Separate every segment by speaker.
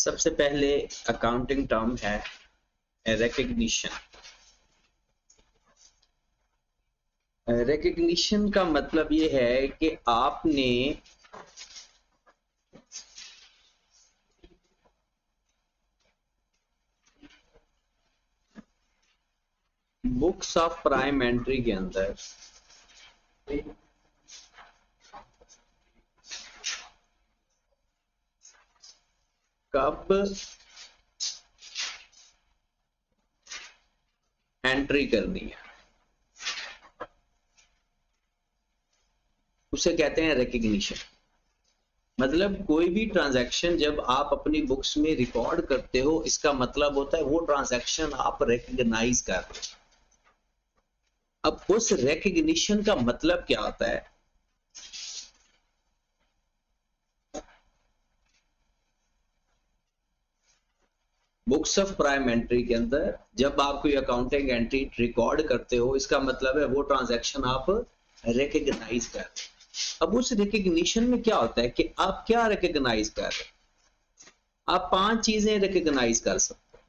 Speaker 1: सबसे पहले accounting term है रिकग्निशन। रिकग्निशन का मतलब ये है कि आपने बुक्स ऑफ प्राइम एंट्री के अंदर कब एंट्री करनी है उसे कहते हैं रिकग्निशन। मतलब कोई भी ट्रांजैक्शन जब आप अपनी बुक्स में रिकॉर्ड करते हो, इसका मतलब होता है वो ट्रांजैक्शन आप रिकग्नाइज कर रहे हो। अब उस रिकग्निशन का मतलब क्या होता है? बुक्स ऑफ प्राइम एंट्री के अंदर जब आप कोई अकाउंटिंग एंट्री रिकॉर्ड करते हो, इसका मतलब है वो ट्रांजैक्शन आप रिकग्नाइज कर रहे हो। अब उस रिकग्निशन में क्या होता है कि आप क्या रिकग्नाइज कर रहे हो? आप 5 चीजें रिकग्नाइज कर सकते हो।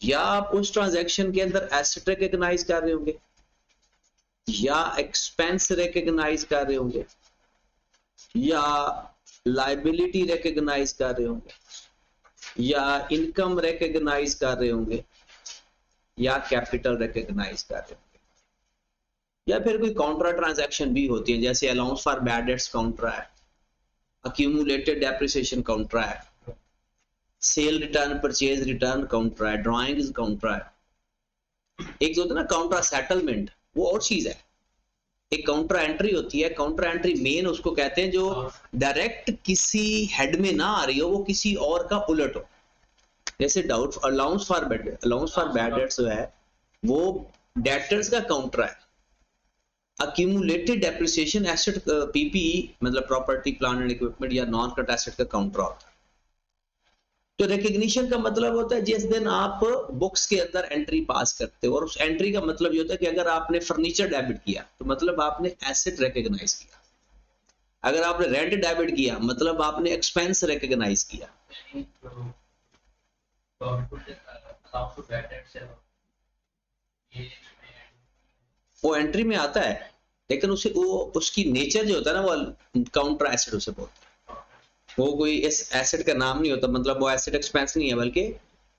Speaker 1: या आप उस ट्रांजैक्शन के अंदर एसेट रिकग्नाइज कर रहे होंगे, या एक्सपेंस रिकग्नाइज कर रहे होंगे, या लाइबिलिटी रिकग्नाइज कर रहे होंगे, या इनकम रिकग्नाइज कर रहे होंगे, या कैपिटल रिकग्नाइज कर रहे होंगे, या फिर कोई काउंट्रा ट्रांजैक्शन भी होती है, जैसे अलाउंस फॉर बैड डेट्स काउंट्रा है, अक्यूमुलेटेड डेप्रिसिएशन काउंट्रा है, सेल रिटर्न परचेज रिटर्न काउंट्रा है, ड्राइंग्स काउंट्रा है। एक जो होता है ना काउंट्रा सेटलमेंट, वो और चीज है। एक काउंटर एंट्री होती है, काउंटर एंट्री मेन उसको कहते हैं जो डायरेक्ट किसी हेड में ना आ रही हो, वो किसी और का उलट हो। जैसे doubt allowance for bad debts जो है वो डेटर्स का काउंटर है। अक्यूमुलेटेड डेप्रिसिएशन एसेट पीपीई मतलब प्रॉपर्टी प्लांट एंड इक्विपमेंट या नॉन करंट एसेट का काउंटर होता है। तो रिकग्निशन का मतलब होता है जिस दिन आप बुक्स के अंदर एंट्री पास करते हो, और उस एंट्री का मतलब ये होता है कि अगर आपने फर्नीचर डेबिट किया तो मतलब आपने एसेट रिकग्नाइज किया, अगर आपने रेंट डेबिट किया मतलब आपने एक्सपेंस रिकग्नाइज किया। वो एंट्री में आता है, लेकिन उसे वो उसकी नेचर जो होता है ना, वो काउंटर एसेट उसे बोलते हैं। वो कोई इस एसेट का नाम नहीं होता, मतलब वो एसेट एक्सपेंस नहीं है बल्कि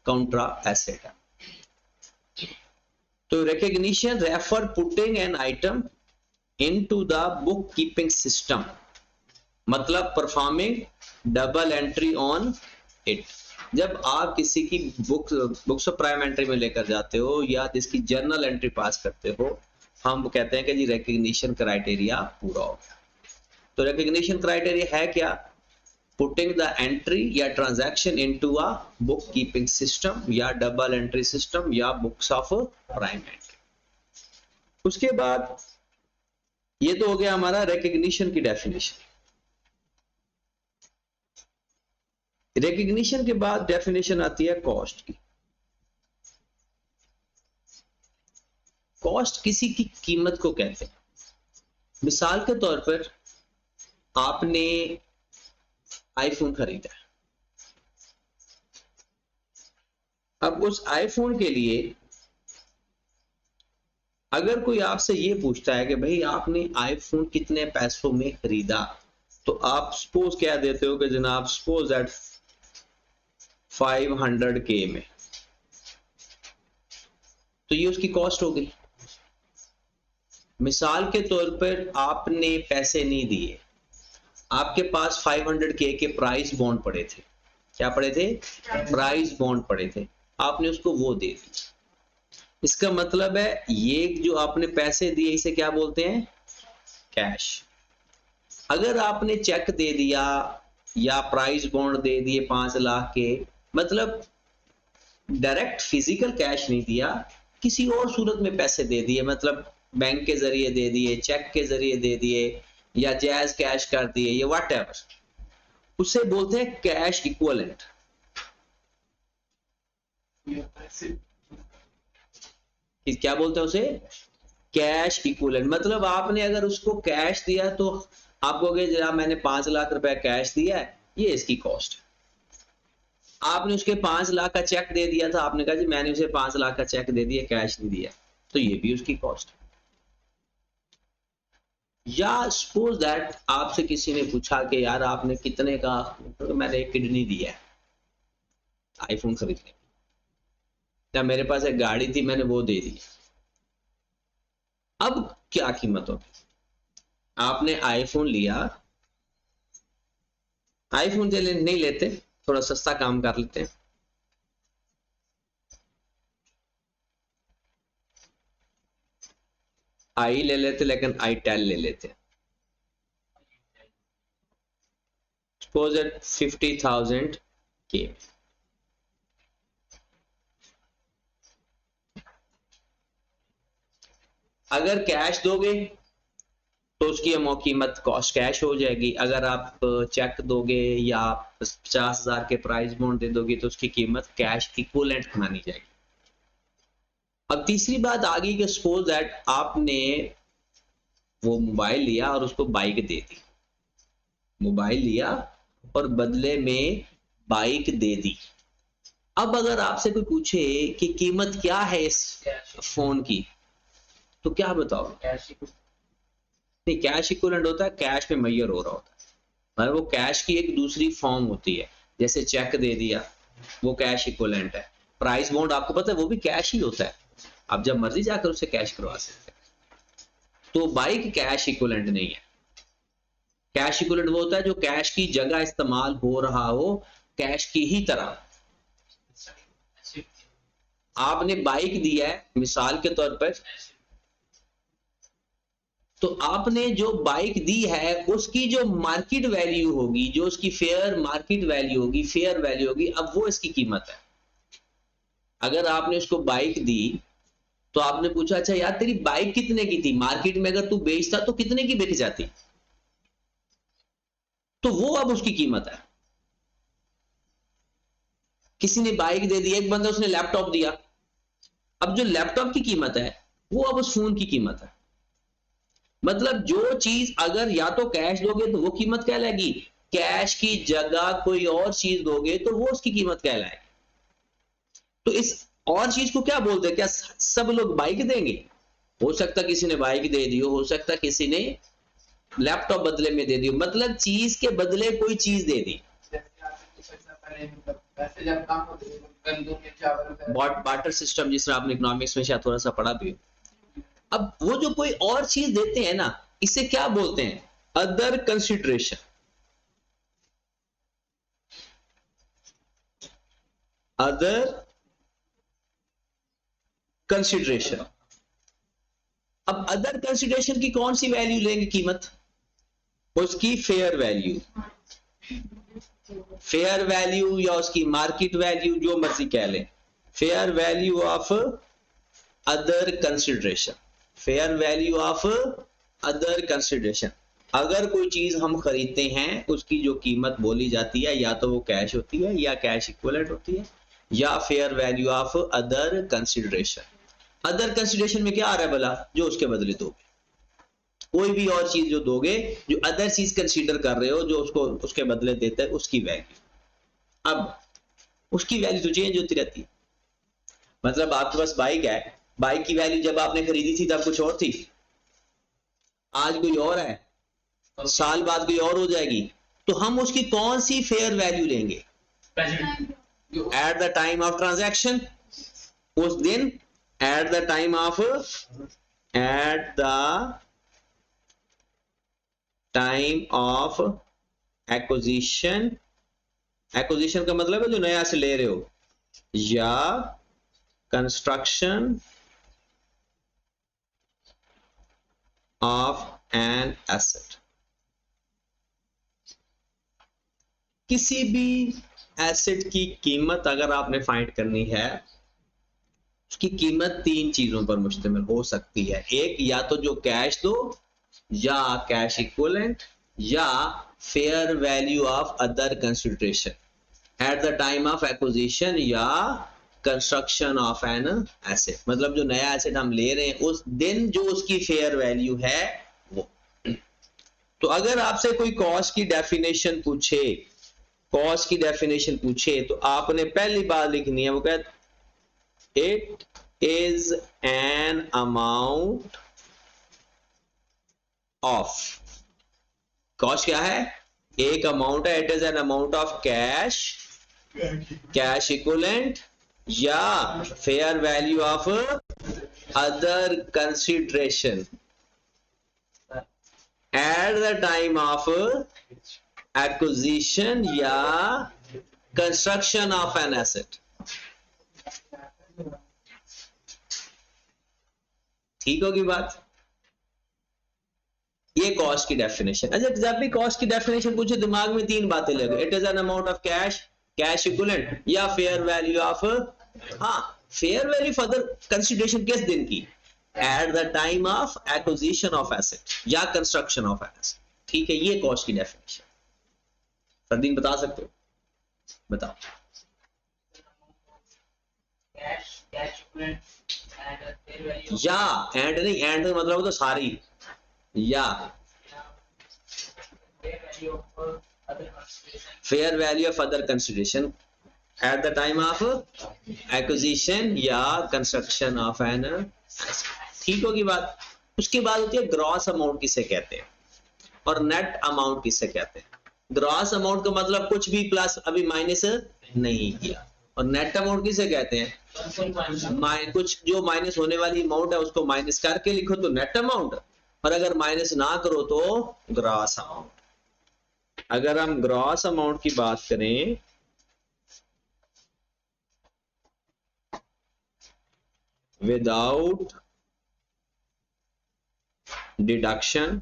Speaker 1: काउंट्रा एसेट है। तो recognition refer putting an item into the book keeping system, मतलब performing double entry on it. जब आप किसी की बुक्स ऑफ प्राइम एंट्री में लेकर जाते हो या जिसकी जर्नल एंट्री पास करते हो, हम कहते हैं कि जी रिकग्निशन क्राइटेरिया पूरा हो गया। तो रिकग्निशन क्राइटेरिया है क्या? पुटिंग द एंट्री या transaction into a book keeping system या डबल एंट्री सिस्टम या बुक्स ऑफ प्राइम एंट्री। उसके बाद ये तो हो गया हमारा रिकग्निशन की डेफिनेशन। रिकग्निशन के बाद डेफिनेशन आती है कॉस्ट की। कॉस्ट किसी की कीमत को कहते हैं। मिसाल के तौर पर आपने आईफोन खरीदा, अब उस आईफोन के लिए अगर कोई आपसे ये पूछता है कि भाई आपने आईफोन कितने पैसों में खरीदा, तो आप सपोज क्या देते हो कि जनाब सपोज दैट 500K में, तो ये उसकी कॉस्ट हो गई। मिसाल के तौर पर आपने पैसे नहीं दिए, आपके पास 500K के प्राइस बॉन्ड पड़े थे। क्या पड़े थे? प्राइस बॉन्ड पड़े थे, आपने उसको वो दे दिया। इसका मतलब है ये जो आपने पैसे दिए इसे क्या बोलते हैं? कैश। अगर आपने चेक दे दिया या प्राइस बॉन्ड दे दिए 5 लाख के, मतलब डायरेक्ट फिजिकल कैश नहीं दिया, किसी और सूरत में पैसे दे दिए, मतलब बैंक के जरिए दे दिए, चेक के जरिए दे दिए, या जायज कैश कर दिए, या व्हाटएवर, उसे बोलते हैं कैश इक्विवेलेंट। क्या बोलते हैं उसे? Cash equivalent. मतलब आपने अगर उसको कैश दिया तो आप कहोगे जनाब मैंने 5 लाख रुपए कैश दिया है, ये इसकी कॉस्ट है। आपने उसके 5 लाख का चेक दे दिया था, आपने कहा जी मैंने उसे 5 लाख का चेक दे दिया, कैश नहीं दिया, तो ये भी उसकी कॉस्ट है। या सपोज दैट आपसे किसी ने पूछा कि यार आपने कितने का, तो मैंने एक किडनी दिया है आईफोन खरीदने, या मेरे पास एक गाड़ी थी मैंने वो दे दी, अब क्या कीमत होगी? आपने आईफोन लिया, आईफोन नहीं लेते, थोड़ा सस्ता काम कर लेते हैं, आई ले लेते, लेकिन आई 10 ले लेते, सपोज एट 50,000 के। अगर कैश दोगे तो उसकी कीमत कॉस्ट कैश हो जाएगी, अगर आप चेक दोगे या 50,000 के प्राइस बॉन्ड दे दोगे तो उसकी कीमत कैश इक्विवेलेंट मानी जाएगी। अब तीसरी बात आ गई कि सपोज दैट आपने वो मोबाइल लिया और उसको बाइक दे दी, मोबाइल लिया और बदले में बाइक दे दी। अब अगर आपसे कोई पूछे कि कीमत क्या है इस फोन की, तो क्या बताओगे? नहीं, कैश इक्विवेलेंट होता है, कैश में मैयर हो रहा होता है, मतलब वो कैश की एक दूसरी फॉर्म होती है, जैसे चेक दे दिया वो कैश इक्विवेलेंट है, प्राइस बॉन्ड आपको पता है वो भी कैश ही होता है, आप जब मर्जी जाकर उससे कैश करवा सकते हैं। तो बाइक कैश इक्विवेलेंट नहीं है, कैश इक्विवेलेंट वो होता है जो कैश की जगह इस्तेमाल हो रहा हो, कैश की ही तरह। आपने बाइक दिया है मिसाल के तौर पर, तो आपने जो बाइक दी है उसकी जो मार्केट वैल्यू होगी, जो उसकी फेयर मार्केट वैल्यू होगी, फेयर वैल्यू होगी, अब वो इसकी कीमत है। अगर आपने उसको बाइक दी तो आपने पूछा अच्छा यार तेरी बाइक कितने की थी, मार्केट में अगर तू बेचता तो कितने की बिक जाती, तो वो अब उसकी कीमत है। किसी ने बाइक दे दी, एक बंदा उसने लैपटॉप दिया, अब जो लैपटॉप की कीमत है वो अब उस फोन की कीमत है। मतलब जो चीज अगर या तो कैश दोगे तो वो कीमत कहलाएगी, कैश की जगह कोई और चीज दोगे तो वो उसकी कीमत कहलाएगी। तो इस और चीज को क्या बोलते हैं? क्या सब लोग बाइक देंगे? हो सकता किसी ने बाइक दे दी, हो सकता किसी ने लैपटॉप बदले में दे दी, मतलब चीज के बदले कोई चीज दे दी। बार्टर सिस्टम, जिसमें आपने इकोनॉमिक्स में शायद थोड़ा सा पढ़ा भी। अब वो जो कोई और चीज देते हैं ना, इसे क्या बोलते हैं? Other consideration. Other consideration. अब अदर कंसिडरेशन की कौन सी वैल्यू लेंगे कीमत? उसकी फेयर वैल्यू, फेयर वैल्यू या उसकी मार्केट वैल्यू, जो मर्जी कह लें, fair value of other consideration, fair value of other consideration. अगर कोई चीज हम खरीदते हैं उसकी जो कीमत बोली जाती है या तो वो कैश होती है या कैश इक्विवेलेंट होती है, या fair value of other consideration. Other consideration में क्या आ रहा है भला? जो उसके बदले दोगे, कोई भी और चीज जो दोगे, जो अदर चीज कंसीडर कर रहे हो, जो उसको उसके बदले देते हैं, उसकी वैल्यू। अब उसकी वैल्यू तो चेंज होती रहती है। मतलब आपके पास बाइक है, बाइक की वैल्यू जब आपने खरीदी थी तब कुछ और थी, आज कोई और है, साल बाद कोई और हो जाएगी, तो हम उसकी कौन सी फेयर वैल्यू लेंगे? Eight the time of transaction, उस दिन, eight the time of, eight the time of acquisition. Acquisition का मतलब है जो नया से ले रहे हो, या कंस्ट्रक्शन ऑफ एन एसेट। किसी भी एसेट की कीमत अगर आपने फाइंड करनी है, उसकी कीमत तीन चीजों पर मुश्तमिल हो सकती है। एक, या तो जो कैश दो, या कैश इक्विवेलेंट, या fair value of other consideration at the time of acquisition, या कंस्ट्रक्शन ऑफ एन एसेट। मतलब जो नया एसेट हम ले रहे हैं उस दिन जो उसकी फेयर वैल्यू है वो। तो अगर आपसे कोई कॉस्ट की डेफिनेशन पूछे कॉस्ट की डेफिनेशन पूछे तो आपने पहली बात लिखनी है, वो कहते it is an amount of, cost क्या है, एक अमाउंट है, it is an amount of cash, cash equivalent या fair value of other consideration at the time of acquisition या कंस्ट्रक्शन ऑफ एन एसेट। ठीक होगी बात, ये कॉस्ट की डेफिनेशन। अच्छा, जब भी कॉस्ट की डेफिनेशन पूछे दिमाग में तीन बातें लगे, it is an amount of cash, cash equivalent या फेयर वैल्यू ऑफ, हाँ fair value for other consideration किस दिन की, eight the time of acquisition of asset या कंस्ट्रक्शन ऑफ एसेट। ठीक है, ये कॉस्ट की डेफिनेशन। फरदीन बता सकते हो, बताओ। या एंड नहीं, एंड मतलब तो सारी, या fair value of other consideration at the time of acquisition या कंस्ट्रक्शन ऑफ एन, ठीक होगी बात। उसके बाद होती है ग्रॉस अमाउंट किसे कहते हैं और नेट अमाउंट किसे कहते हैं। ग्रॉस अमाउंट का मतलब कुछ भी प्लस अभी माइनस नहीं किया, और नेट अमाउंट किसे कहते हैं, कुछ जो माइनस होने वाली अमाउंट है उसको माइनस करके लिखो तो नेट अमाउंट, और अगर माइनस ना करो तो ग्रॉस अमाउंट। अगर हम ग्रॉस अमाउंट की बात करें, विदाउट डिडक्शन,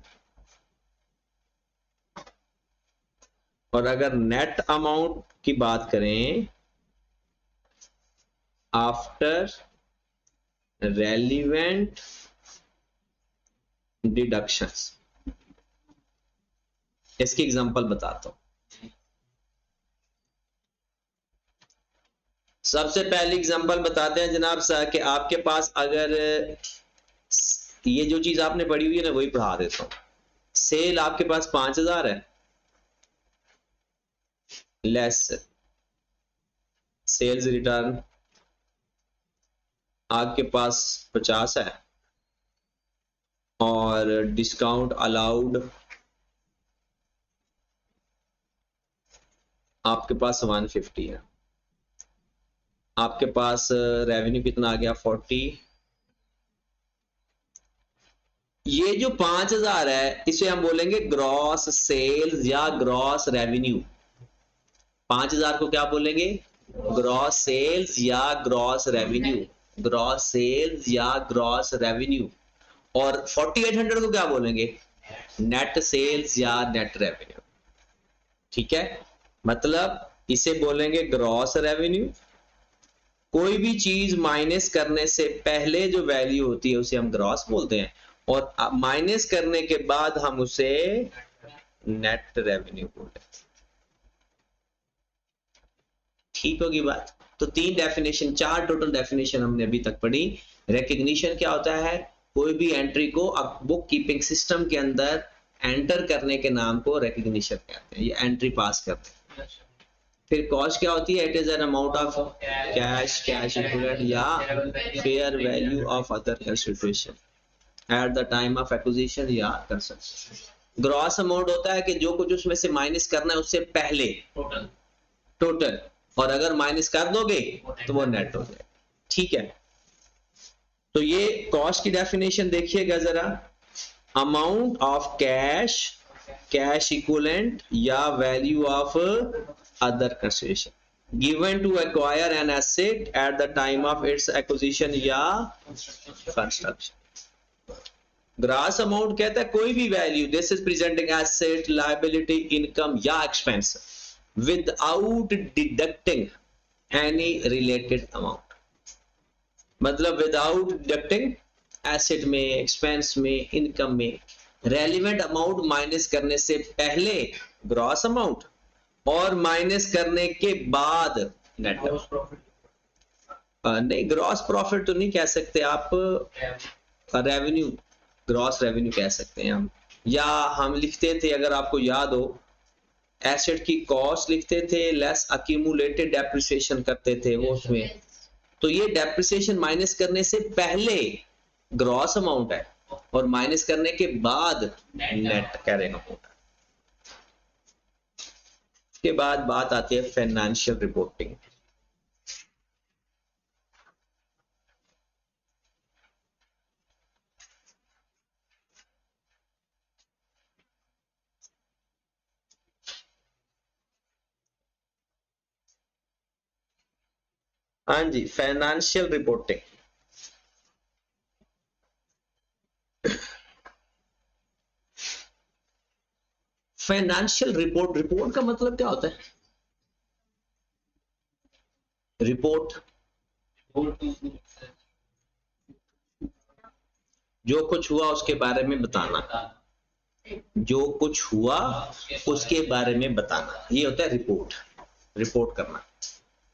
Speaker 1: और अगर नेट अमाउंट की बात करें आफ्टर रेलिवेंट डिडक्शंस। इसकी एग्जांपल बताता हूं। सबसे पहली एग्जांपल बताते हैं जनाब सर कि आपके पास अगर ये जो चीज आपने पढ़ी हुई है ना वही पढ़ा देता हूं। सेल आपके पास 5000 है, लेस सेल्स रिटर्न आपके पास 50 है, और डिस्काउंट अलाउड आपके पास 150 है। आपके पास रेवेन्यू कितना आ गया, 40। ये जो 5000 है इसे हम बोलेंगे ग्रॉस सेल्स या ग्रॉस रेवेन्यू। 5000 को क्या बोलेंगे, ग्रॉस सेल्स या ग्रॉस रेवेन्यू, ग्रॉस सेल्स या ग्रॉस रेवेन्यू। और 4800 को क्या बोलेंगे, नेट सेल्स या नेट रेवेन्यू। ठीक है, मतलब इसे बोलेंगे ग्रॉस रेवेन्यू। कोई भी चीज माइनस करने से पहले जो वैल्यू होती है उसे हम ग्रॉस बोलते हैं, और माइनस करने के बाद हम उसे नेट रेवेन्यू बोलते हैं। ठीक होगी बात। तो तीन डेफिनेशन, चार टोटल डेफिनेशन हमने अभी तक पढ़ी। रिकग्निशन क्या होता है, कोई भी एंट्री को बुक कीपिंग सिस्टम के अंदर एंटर करने के नाम को रिकग्निशन कहते हैं, ये एंट्री पास करते हैं। फिर कॉस्ट क्या होती है, it is an amount of cash, cash equivalent या fair value of other consideration at the time of acquisition या कंस्ट्रक्शन। ग्रॉस अमाउंट होता है कि जो कुछ उसमें से माइनस करना है उससे पहले टोटल, और अगर माइनस कर दोगे तो वो नेट हो जाएगा। ठीक है, तो ये कॉस्ट की डेफिनेशन देखिएगा जरा। Amount of cash, cash equivalent या value of other consideration given to acquire an asset at the time of its acquisition या कंस्ट्रक्शन। ग्रॉस अमाउंट कहता है कोई भी value, this is presenting asset, liability, income या expense without deducting any related amount। मतलब without deducting asset में, expense में, income में रेलिवेंट अमाउंट माइनस करने से पहले ग्रॉस अमाउंट, और माइनस करने के बाद नेट प्रॉफिट। नहीं, ग्रॉस प्रॉफिट तो नहीं कह सकते आप, रेवेन्यू, ग्रॉस रेवेन्यू कह सकते हैं हम। या हम लिखते थे, अगर आपको याद हो, एसेट की कॉस्ट लिखते थे, लेस अक्यूमुलेटेड डेप्रिसिएशन करते थे वो उसमें। तो ये डेप्रिसिएशन माइनस करने से पहले ग्रॉस अमाउंट है और माइनस करने के बाद नेट कैरिंग अमाउंट है। उसके बाद बात आती है फाइनेंशियल रिपोर्टिंग। हाँ जी, financial reporting. Financial report, report का मतलब क्या होता है? रिपोर्ट जो कुछ हुआ उसके बारे में बताना, जो कुछ हुआ उसके बारे में बताना, ये होता है रिपोर्ट, रिपोर्ट करना।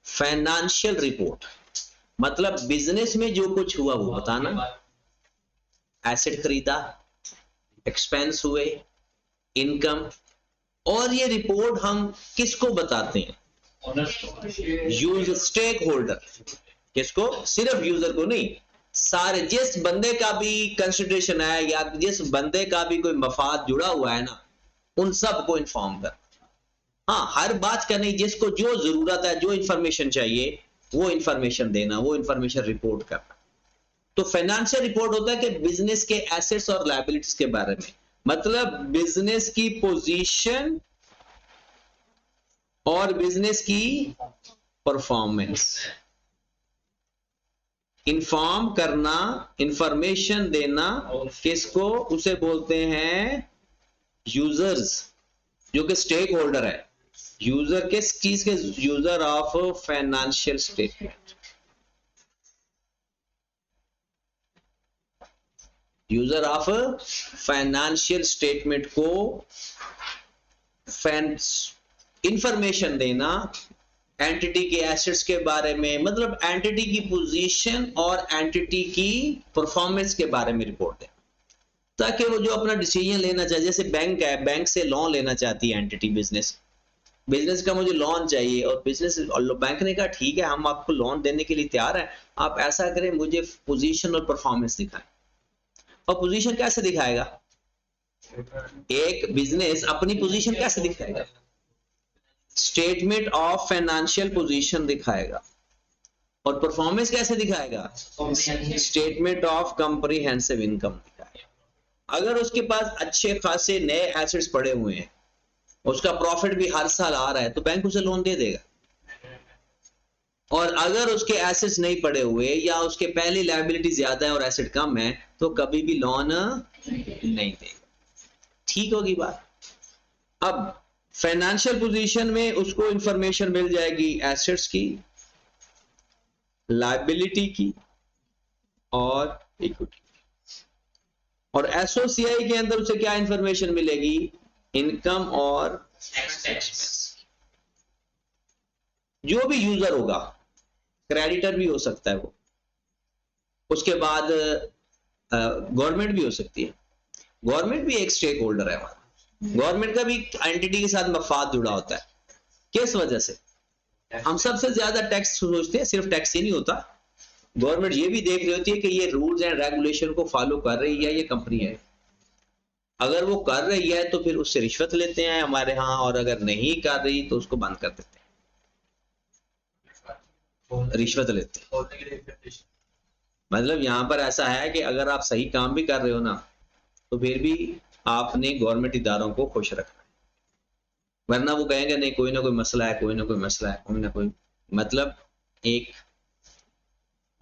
Speaker 1: फाइनेंशियल रिपोर्ट मतलब बिजनेस में जो कुछ हुआ वो बताना, एसेट खरीदा, एक्सपेंस हुए, इनकम। और ये रिपोर्ट हम किसको बताते हैं? Use stakeholder. किसको? सिर्फ यूजर को नहीं, सारे, जिस बंदे का भी कंसिडरेशन है या जिस बंदे का भी कोई मफाद जुड़ा हुआ है ना, उन सबको इन्फॉर्म कर। हाँ, हर बात का नहीं, जिसको जो जरूरत है, जो इंफॉर्मेशन चाहिए वो इंफॉर्मेशन देना, वो इंफॉर्मेशन रिपोर्ट करना। तो फाइनेंशियल रिपोर्ट होता है कि बिजनेस के एसेट्स और लायबिलिटीज के बारे में, मतलब बिजनेस की पोजीशन और बिजनेस की परफॉर्मेंस इन्फॉर्म करना, इंफॉर्मेशन देना। किसको? उसे बोलते हैं यूजर्स, जो कि स्टेक होल्डर है। यूजर किस चीज के? User of financial statement. User of financial statement को इंफॉर्मेशन देना एंटिटी के एसेट्स के बारे में, मतलब एंटिटी की पोजीशन और एंटिटी की परफॉर्मेंस के बारे में रिपोर्ट दें, ताकि वो जो अपना डिसीजन लेना चाहिए, जैसे बैंक है, बैंक से लोन लेना चाहती है एंटिटी, बिजनेस का मुझे लोन चाहिए, और बिजनेस बैंक ने कहा ठीक है हम आपको लोन देने के लिए तैयार हैं, आप ऐसा करें मुझे पोजीशन और परफॉर्मेंस दिखाएं। और पोजीशन कैसे दिखाएगा? एक बिजनेस अपनी पोजीशन कैसे दिखाएगा? स्टेटमेंट ऑफ फाइनेंशियल पोजीशन दिखाएगा। और परफॉर्मेंस कैसे दिखाएगा? स्टेटमेंट ऑफ कॉम्प्रिहेंसिव इनकम दिखाएगा। अगर उसके पास अच्छे खासे नए एसेट्स पड़े हुए हैं, उसका प्रॉफिट भी हर साल आ रहा है, तो बैंक उसे लोन दे देगा। और अगर उसके एसेट्स नहीं पड़े हुए या उसके पहली लायबिलिटी ज्यादा है और एसेट कम है, तो कभी भी लोन नहीं देगा। ठीक होगी बात? अब फाइनेंशियल पोजीशन में उसको इंफॉर्मेशन मिल जाएगी एसेट्स की, लायबिलिटी की और इक्विटी। और एसओसीआई के अंदर उसे क्या इंफॉर्मेशन मिलेगी? इनकम और एक्सपेंस। जो भी यूजर होगा, क्रेडिटर भी हो सकता है वो, उसके बाद गवर्नमेंट भी हो सकती है। गवर्नमेंट भी एक स्टेक होल्डर है हमारा, गवर्नमेंट का भी एंटिटी के साथ मफाद जुड़ा होता है। किस वजह से? हम सबसे ज्यादा टैक्स सोचते हैं, सिर्फ टैक्स ही नहीं होता, गवर्नमेंट ये भी देख रही होती है कि ये रूल्स एंड रेगुलेशन को फॉलो कर रही है ये कंपनी है। अगर वो कर रही है तो फिर उससे रिश्वत लेते हैं हमारे यहाँ, और अगर नहीं कर रही तो उसको बंद कर देते हैं, रिश्वत लेते हैं। मतलब यहाँ पर ऐसा है कि अगर आप सही काम भी कर रहे हो ना, तो फिर भी आपने गवर्नमेंट इदारों को खुश रखना है, वरना वो कहेंगे नहीं कोई ना कोई मसला है, कोई ना कोई मसला है, कोई ना कोई। मतलब एक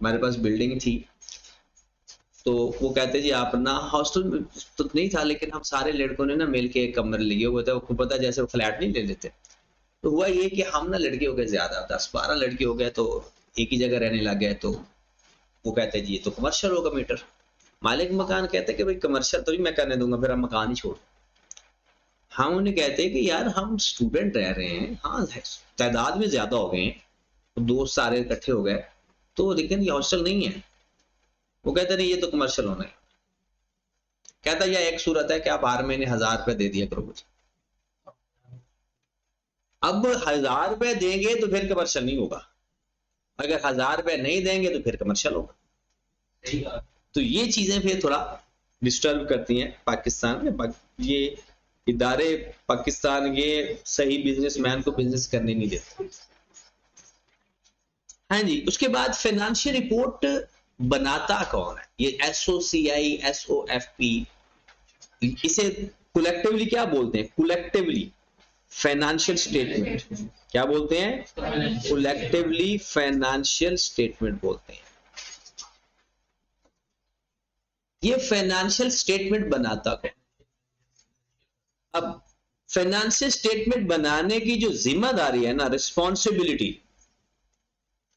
Speaker 1: हमारे पास बिल्डिंग थी, तो वो कहते जी आप ना, हॉस्टल में तो नहीं था लेकिन हम सारे लड़कों ने ना मिलके एक कमरे लिए हुए थे, वो पता जैसे वो फ्लैट नहीं ले लेते। तो हुआ ये कि हम ना लड़के हो गए ज्यादा, 10-12 लड़के हो गए, तो एक ही जगह रहने लग गए। तो वो कहते जी ये तो कमर्शियल होगा मीटर। मालिक मकान कहते कि भाई कमर्शियल तो नहीं मैं करने दूंगा, फिर हम मकान ही छोड़। हम उन्हें कहते कि यार हम स्टूडेंट रह रहे हैं, हाँ तादाद में ज्यादा हो गए हैं, तो दोस्त सारे इकट्ठे हो गए, तो लेकिन ये हॉस्टल नहीं है। वो कहते नहीं ये तो कमर्शियल होना है। कहता यह एक सूरत है कि आप हर महीने 1000 रुपये दे दिया करो मुझे। अब 1000 रुपए देंगे तो फिर कमर्शियल नहीं होगा, अगर 1000 रुपए नहीं देंगे तो फिर कमर्शियल होगा। तो ये चीजें फिर थोड़ा डिस्टर्ब करती हैं पाकिस्तान में। ये इदारे पाकिस्तान ये सही बिजनेसमैन को बिजनेस करने नहीं देते। हाँ जी, उसके बाद फाइनेंशियल रिपोर्ट बनाता कौन है? ये SOCI, SOFP, इसे कलेक्टिवली क्या बोलते हैं? Collectively financial statement. क्या बोलते हैं? कलेक्टिवली फाइनेंशियल स्टेटमेंट बोलते हैं। ये फाइनेंशियल स्टेटमेंट बनाता कौन? अब फाइनेंशियल स्टेटमेंट बनाने की जो जिम्मेदारी है ना, रिस्पॉन्सिबिलिटी,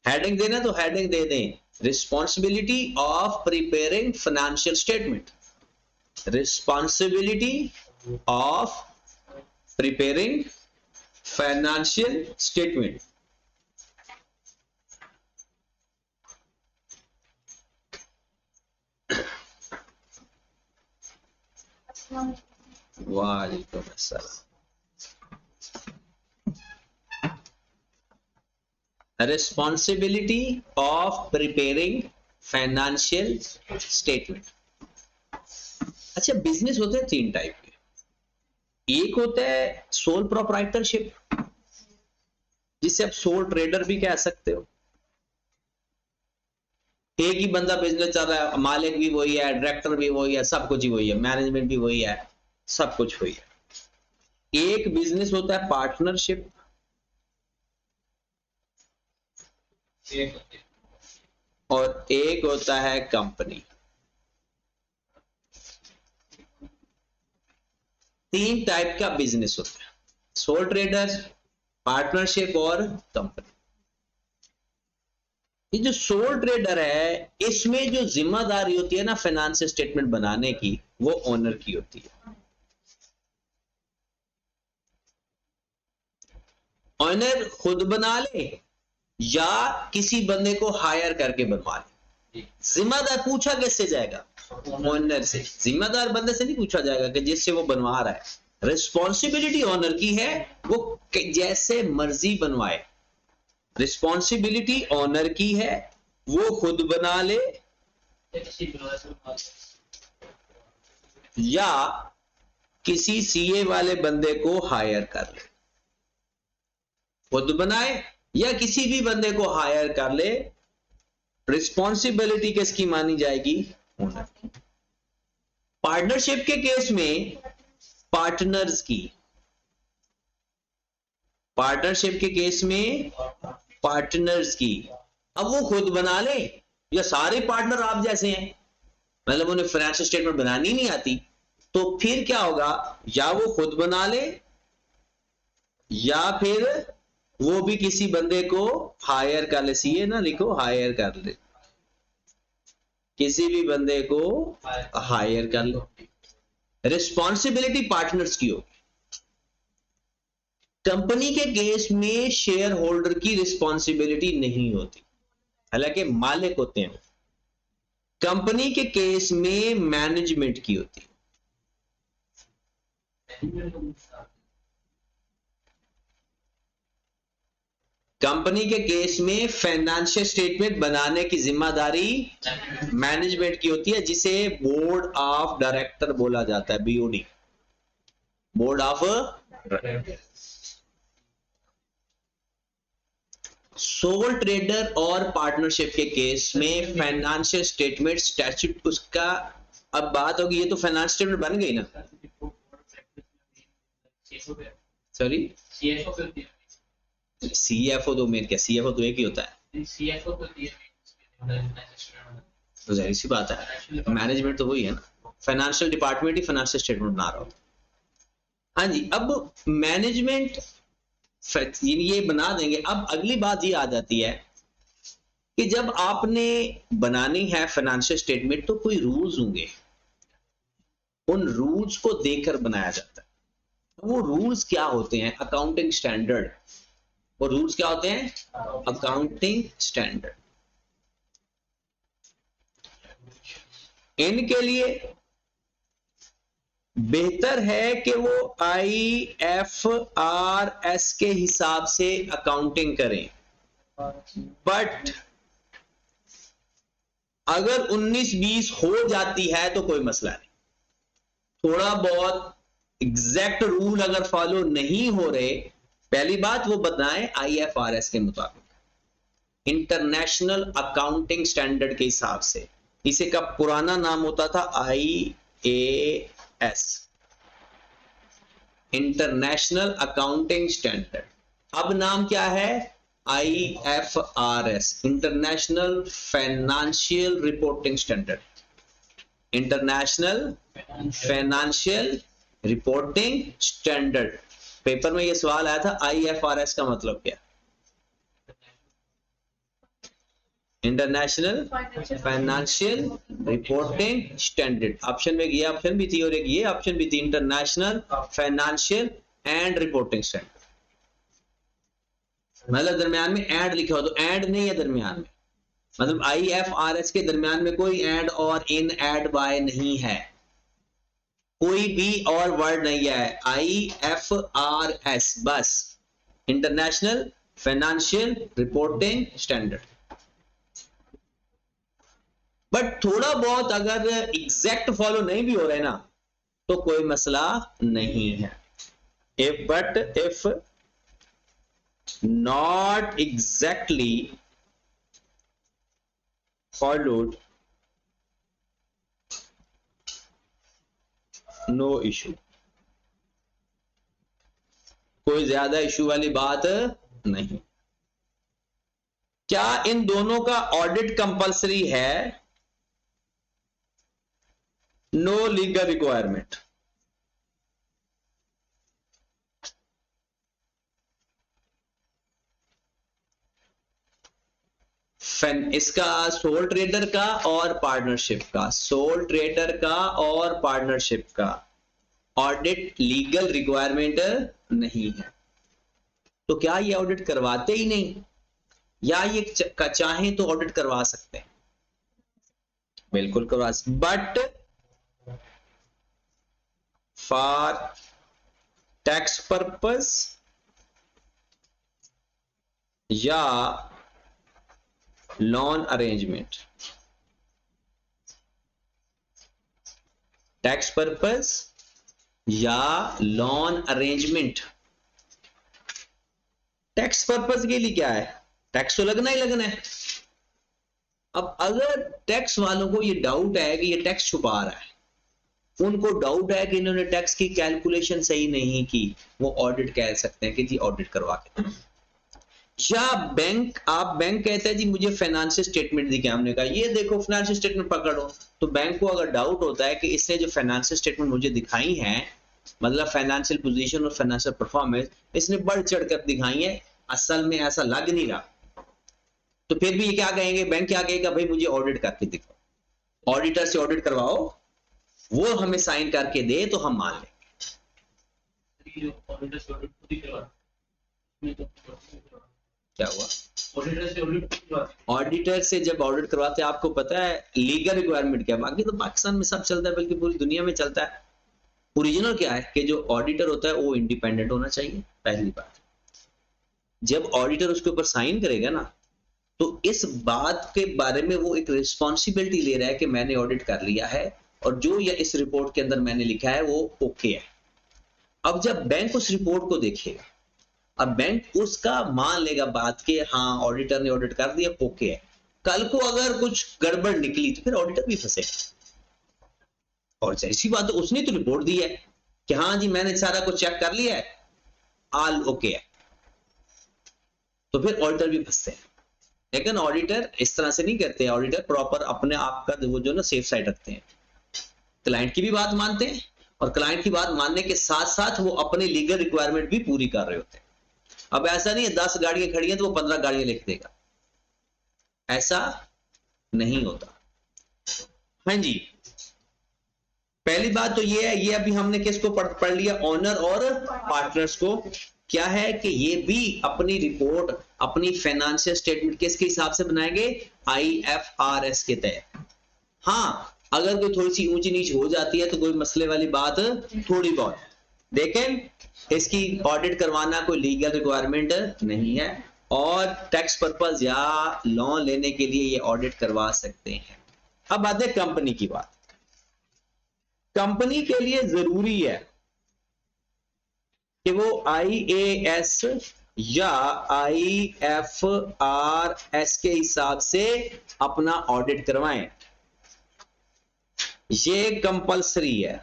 Speaker 1: हेडिंग देना तो हेडिंग दे दें, responsibility of preparing financial statement, responsibility of preparing financial statement. वालेकुम अस्सलाम। Responsibility of preparing financial statement. अच्छा, बिजनेस होते हैं 3 टाइप के। एक होता है सोल प्रोप्राइटरशिप, जिसे आप सोल ट्रेडर भी कह सकते हो। एक ही बंदा बिजनेस चल रहा है, मालिक भी वही है, डायरेक्टर भी वही है, सब कुछ ही वही है, मैनेजमेंट भी वही है, सब कुछ वही है। एक बिजनेस होता है पार्टनरशिप, और एक होता है कंपनी। 3 टाइप का बिजनेस होता है, सोल ट्रेडर, पार्टनरशिप और कंपनी। ये जो सोल ट्रेडर है, इसमें जो जिम्मेदारी होती है ना फाइनेंशियल स्टेटमेंट बनाने की, वो ओनर की होती है। ओनर खुद बना ले या किसी बंदे को हायर करके बनवा ले। जिम्मेदार पूछा किससे जाएगा? ओनर से। जिम्मेदार बंदे से नहीं पूछा जाएगा कि जिससे वो बनवा रहा है। रिस्पॉन्सिबिलिटी ओनर की है, वो जैसे मर्जी बनवाए। रिस्पॉन्सिबिलिटी ओनर की है, वो खुद बना ले या किसी सीए वाले बंदे को हायर कर ले। खुद बनाए या किसी भी बंदे को हायर कर ले, रिस्पॉन्सिबिलिटी किसकी मानी जाएगी? ओनर की। पार्टनरशिप के केस में पार्टनर्स की, पार्टनरशिप के केस में पार्टनर्स की। अब वो खुद बना ले या सारे पार्टनर आप जैसे हैं, मतलब उन्हें फाइनेंशियल स्टेटमेंट बनानी नहीं आती, तो फिर क्या होगा? या वो खुद बना ले या फिर वो भी किसी बंदे को हायर कर ले। सीए ना लिखो, हायर कर ले, किसी भी बंदे को हायर कर लो। रिस्पॉन्सिबिलिटी पार्टनर्स की होगी। कंपनी के केस में शेयर होल्डर की रिस्पॉन्सिबिलिटी नहीं होती, हालांकि मालिक होते हैं। कंपनी के केस में मैनेजमेंट की होती है। कंपनी के केस में फाइनेंशियल स्टेटमेंट बनाने की जिम्मेदारी मैनेजमेंट की होती है, जिसे बोर्ड ऑफ डायरेक्टर बोला जाता है, BOD, board of. Soul trader और पार्टनरशिप के केस में फाइनेंशियल स्टेटमेंट स्टैट्यूट उसका, अब बात होगी, ये तो फाइनेंशियल स्टेटमेंट बन गई ना। सॉरी, CFO तो मेन क्या, CFO तो एक ही होता है, तो जाहिर सी बात है मैनेजमेंट तो वही है ना, फाइनेंशियल डिपार्टमेंट ही फाइनेंशियल स्टेटमेंट बना रहा होता। हाँ जी, अब मैनेजमेंट ये बना देंगे। अब अगली बात ये आ जाती है कि जब आपने बनानी है फाइनेंशियल स्टेटमेंट तो कोई रूल्स होंगे, उन रूल्स को देखकर बनाया जाता है। वो रूल्स क्या होते हैं? Accounting standard. वो रूल्स क्या होते हैं? Accounting standard. इनके लिए बेहतर है कि वो IFRS के हिसाब से अकाउंटिंग करें, बट अगर 19-20 हो जाती है तो कोई मसला नहीं। थोड़ा बहुत एग्जैक्ट रूल अगर फॉलो नहीं हो रहे, पहली बात वो बताएं IFRS के मुताबिक, इंटरनेशनल अकाउंटिंग स्टैंडर्ड के हिसाब से। इसे का पुराना नाम होता था IAS, इंटरनेशनल अकाउंटिंग स्टैंडर्ड। अब नाम क्या है? IFRS, international financial reporting standard. International financial reporting standard. Paper में ये सवाल आया था, IFRS का मतलब क्या? International financial reporting standard. Option में ये ऑप्शन भी थी और एक ये ऑप्शन भी थी, international financial and reporting standard. मतलब दरमियान में एंड लिखा हो तो एंड नहीं है दरमियान में, मतलब IFRS के दरमियान में कोई एंड और इन एड बाय नहीं है, कोई भी और वर्ड नहीं है, IFRS बस, international financial reporting standard. But थोड़ा बहुत अगर एग्जैक्ट फॉलो नहीं भी हो रहा है ना तो कोई मसला नहीं है। if not exactly followed, no issue, कोई ज्यादा इशू वाली बात नहीं। क्या इन दोनों का ऑडिट कंपलसरी है? No legal requirement. इसका सोल ट्रेडर का और पार्टनरशिप का, सोल ट्रेडर का और पार्टनरशिप का ऑडिट लीगल रिक्वायरमेंट नहीं है। तो क्या ये ऑडिट करवाते ही नहीं, या ये चाहें तो ऑडिट करवा सकते हैं? बिल्कुल करवा सकते, बट फॉर टैक्स पर्पस या लोन अरेंजमेंट, टैक्स पर्पस या लोन अरेंजमेंट। टैक्स पर्पस के लिए क्या है? टैक्स तो लगना ही लगना है। अब अगर टैक्स वालों को ये डाउट है कि ये टैक्स छुपा रहा है, उनको डाउट है कि इन्होंने टैक्स की कैलकुलेशन सही नहीं की, वो ऑडिट कह सकते हैं कि जी ऑडिट करवा के। या बैंक, आप बैंक कहते हैं जी मुझे फाइनेंशियल स्टेटमेंट दिखाएं, हमने कहा ये देखो फाइनेंशियल स्टेटमेंट पकड़ो, तो बैंक को अगर डाउट होता है कि इसने जो फाइनेंशियल स्टेटमेंट मुझे दिखाई है, मतलब फाइनेंशियल पोजीशन और फाइनेंशियल परफॉर्मेंस इसने बढ़ चढ़ कर दिखाई है, असल में ऐसा लग नहीं रहा, तो फिर भी ये क्या कहेंगे, बैंक क्या कहेगा, भाई मुझे ऑडिट करके दिखाओ, ऑडिटर से ऑडिट करवाओ, वो हमें साइन करके दे तो हम मान लें। क्या हुआ? ऑडिटर से जब ऑडिट करवाते हैं, आपको पता है लीगल रिक्वायरमेंट क्या है? बाकी तो पाकिस्तान में सब चलता है, बल्कि पूरी दुनिया में चलता है। ओरिजिनल क्या है कि जो ऑडिटर होता है वो इंडिपेंडेंट होना चाहिए, पहली बात। जब ऑडिटर उसके ऊपर साइन करेगा ना, तो इस बात के बारे में वो एक रिस्पॉन्सिबिलिटी ले रहा है कि मैंने ऑडिट कर लिया है और जो या इस रिपोर्ट के अंदर मैंने लिखा है वो ओके है। अब जब बैंक उस रिपोर्ट को देखेगा, अब बैंक उसका मान लेगा बात के हाँ ऑडिटर ने ऑडिट कर दिया, ओके है। कल को अगर कुछ गड़बड़ निकली तो फिर ऑडिटर भी फंसेगा। और ऐसी बात है, उसने तो रिपोर्ट दी है कि हाँ जी मैंने सारा कुछ चेक कर लिया है, ऑल ओके है, तो फिर ऑडिटर भी फंसते हैं। लेकिन ऑडिटर इस तरह से नहीं करते, ऑडिटर प्रॉपर अपने आप का वो जो ना सेफ साइड रखते हैं, क्लाइंट की भी बात मानते हैं और क्लाइंट की बात मानने के साथ साथ वो अपने लीगल रिक्वायरमेंट भी पूरी कर रहे होते हैं। अब ऐसा नहीं है 10 गाड़ियां खड़ी हैं तो वो 15 गाड़ियां लिख देगा, ऐसा नहीं होता। हाँ जी, पहली बात तो ये है, ये अभी हमने किसको पढ़ लिया, ओनर और पार्टनर्स को। क्या है कि ये भी अपनी रिपोर्ट, अपनी फाइनेंशियल स्टेटमेंट किसके हिसाब से बनाएंगे? IFRS के तहत। हाँ, अगर कोई थोड़ी सी ऊंची नीच हो जाती है तो कोई मसले वाली बात थोड़ी बहुत, लेकिन इसकी ऑडिट करवाना कोई लीगल रिक्वायरमेंट नहीं है, और टैक्स पर्पस या लोन लेने के लिए ये ऑडिट करवा सकते हैं। अब आते हैं कंपनी की बात। कंपनी के लिए जरूरी है कि वो IAS या IFRS के हिसाब से अपना ऑडिट करवाएं, ये कंपलसरी है।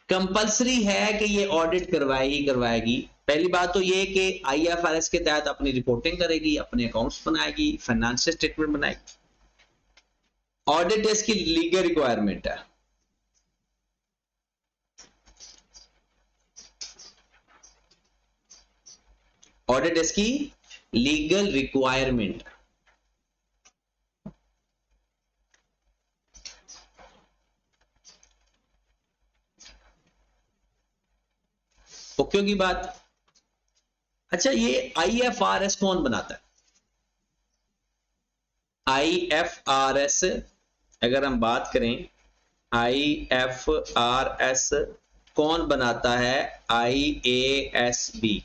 Speaker 1: कंपलसरी है कि ये ऑडिट करवाएगी करवाएगी। पहली बात तो ये कि IFRS के तहत अपनी रिपोर्टिंग करेगी, अपने अकाउंट्स बनाएगी, फाइनेंशियल स्टेटमेंट बनाएगी। ऑडिट इसकी लीगल रिक्वायरमेंट है। ऑडिट इसकी लीगल रिक्वायरमेंट। ओके की बात। अच्छा, ये IFRS कौन बनाता है? IFRS अगर हम बात करें, IFRS कौन बनाता है? IASB।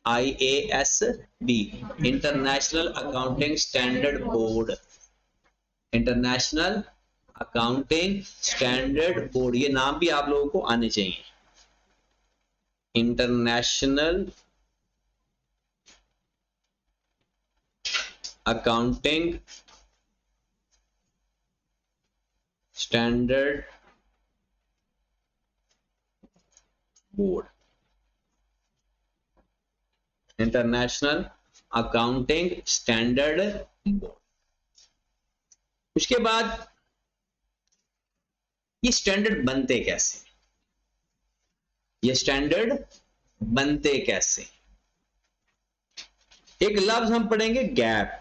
Speaker 1: IASB international accounting standard board. International accounting standard board, ये नाम भी आप लोगों को आने चाहिए। International accounting standard board. International accounting standard board. उसके बाद ये स्टैंडर्ड बनते कैसे? ये स्टैंडर्ड बनते कैसे? एक लफ्ज हम पढ़ेंगे, gap.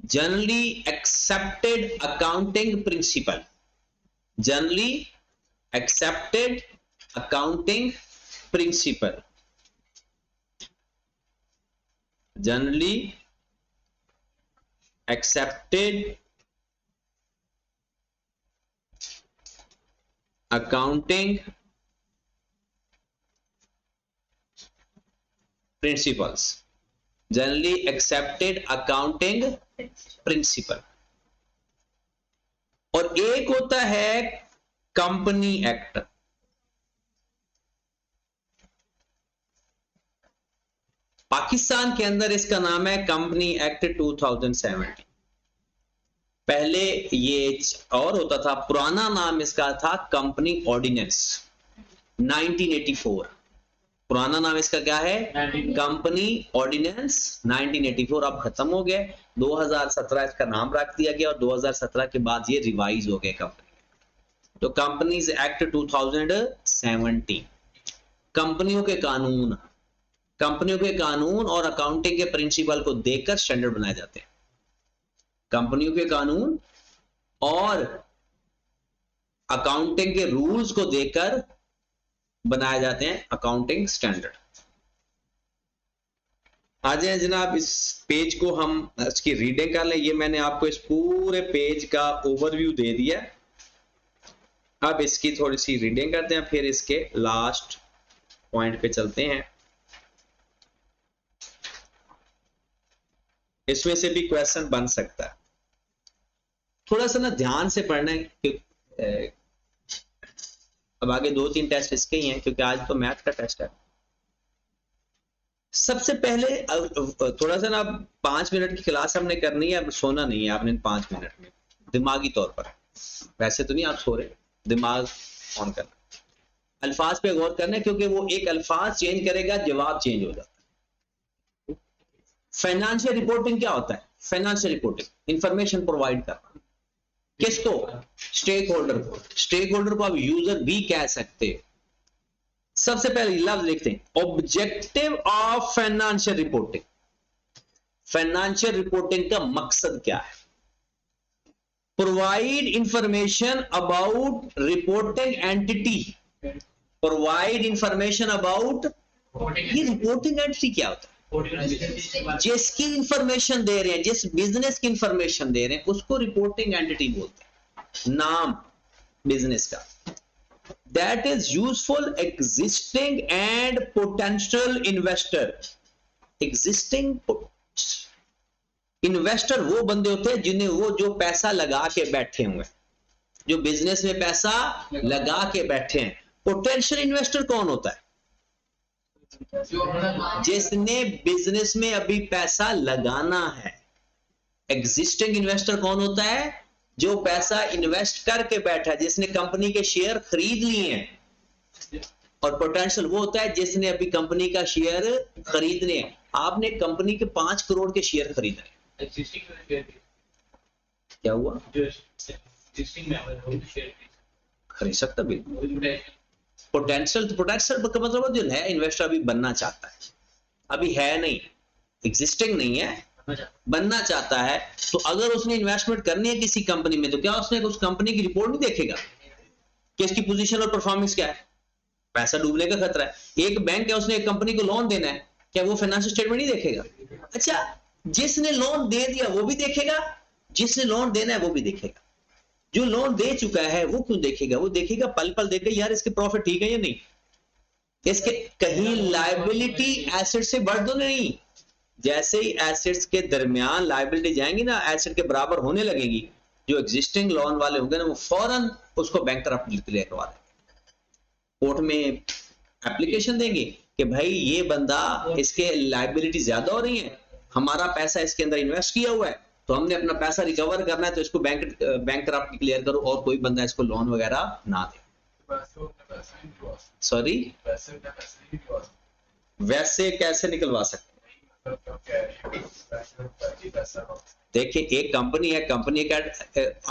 Speaker 1: Generally accepted accounting principle. Generally accepted accounting principle. Generally accepted accounting principles. Generally accepted accounting principle. और एक होता है कंपनी एक्ट। पाकिस्तान के अंदर इसका नाम है कंपनी एक्ट 2017। पहले ये और होता था, पुराना नाम इसका था कंपनी ऑर्डिनेंस 1984। पुराना नाम इसका क्या है? Company ordinance 1984। अब खत्म हो गया, 2017 इसका नाम रख दिया गया, और 2017 के बाद ये रिवाइज हो गया कंपनी। तो कंपनीज एक्ट 2017, कंपनियों के कानून, कंपनियों के कानून और अकाउंटिंग के प्रिंसिपल को देखकर स्टैंडर्ड बनाए जाते हैं। कंपनियों के कानून और अकाउंटिंग के रूल्स को देखकर बनाए जाते हैं अकाउंटिंग स्टैंडर्ड। आ जाए जनाब, इस पेज को हम इसकी रीडिंग कर लें। ये मैंने आपको इस पूरे पेज का ओवरव्यू दे दिया। अब इसकी थोड़ी सी रीडिंग करते हैं, फिर इसके लास्ट पॉइंट पे चलते हैं। इसमें से भी क्वेश्चन बन सकता है, थोड़ा सा ना ध्यान से पढ़ना है। अब आगे 2-3 टेस्ट इसके ही हैं, क्योंकि आज तो मैथ का टेस्ट है। सबसे पहले थोड़ा सा ना 5 मिनट की क्लास हमने करनी है, अब सोना नहीं है आपने 5 मिनट में, दिमागी तौर पर। वैसे तो नहीं आप सो रहे, दिमाग ऑन करना, अल्फाज पे गौर करना है, क्योंकि वो एक अल्फाज चेंज करेगा, जवाब चेंज हो जाता है। फाइनेंशियल रिपोर्टिंग क्या होता है? फाइनेंशियल रिपोर्टिंग इंफॉर्मेशन प्रोवाइड करना, किसको? स्टेक होल्डर को। स्टेक होल्डर को आप यूजर भी कह सकते हो। सबसे पहले लफ्ज लिखते हैं, objective of financial reporting. Financial reporting का मकसद क्या है? Provide information about reporting entity provide information about, ये रिपोर्टिंग एंटिटी क्या होता है? जिसकी इंफॉर्मेशन दे रहे हैं, जिस बिजनेस की इंफॉर्मेशन दे रहे हैं, उसको रिपोर्टिंग एंटिटी बोलते हैं, नाम बिजनेस का। That is useful existing and potential investor. Existing investor वो बंदे होते हैं जिन्हें, वो जो पैसा लगा के बैठे हुए, जो बिजनेस में पैसा लगा के बैठे हैं। पोटेंशियल इन्वेस्टर कौन होता है? जिसने बिजनेस में अभी पैसा लगाना है। एग्जिस्टिंग इन्वेस्टर कौन होता है? जो पैसा इन्वेस्ट करके बैठा है, जिसने कंपनी के शेयर खरीद लिए हैं। और पोटेंशियल वो होता है जिसने अभी कंपनी का शेयर खरीदने हैं। आपने कंपनी के 5 करोड़ के शेयर खरीदे, क्या हुआ? खरीद सकता बिल्कुल। पोटेंशियल का मतलब जो है इन्वेस्टर अभी बनना चाहता है, अभी है नहीं, एग्जिस्टिंग नहीं है, बनना चाहता है। तो अगर उसने इन्वेस्टमेंट करनी है किसी कंपनी में, तो क्या उसने उस कंपनी की रिपोर्ट नहीं देखेगा कि इसकी पोजीशन और परफॉर्मेंस क्या है? पैसा डूबने का खतरा है। एक बैंक है, उसने एक कंपनी को लोन देना है, क्या वो फाइनेंशियल स्टेटमेंट नहीं देखेगा? अच्छा, जिसने लोन दे दिया वो भी देखेगा, जिसने लोन देना है वो भी देखेगा। जो लोन दे चुका है वो क्यों देखेगा? वो देखेगा, पल पल देखेगा यार इसके प्रॉफिट ठीक है या नहीं, इसके कहीं लायबिलिटी एसेट से बढ़ तो नहीं। जैसे ही एसेट्स के दरमियान लायबिलिटी जाएंगी ना, एसेट के बराबर होने लगेगी, जो एग्जिस्टिंग लोन वाले होंगे ना, वो फौरन उसको बैंकरप्ट डिक्लेयर करवा देंगे, कोर्ट में एप्लीकेशन देंगे कि भाई ये बंदा, इसके लायबिलिटी ज्यादा हो रही है, हमारा पैसा इसके अंदर इन्वेस्ट किया हुआ है, तो हमने अपना पैसा रिकवर करना है, तो इसको बैंकरप्ट डिक्लेयर करो और कोई बंदा इसको लोन वगैरह ना दे। सॉरी, वैसे कैसे निकलवा सकते? देखिए, एक कंपनी है, कंपनी का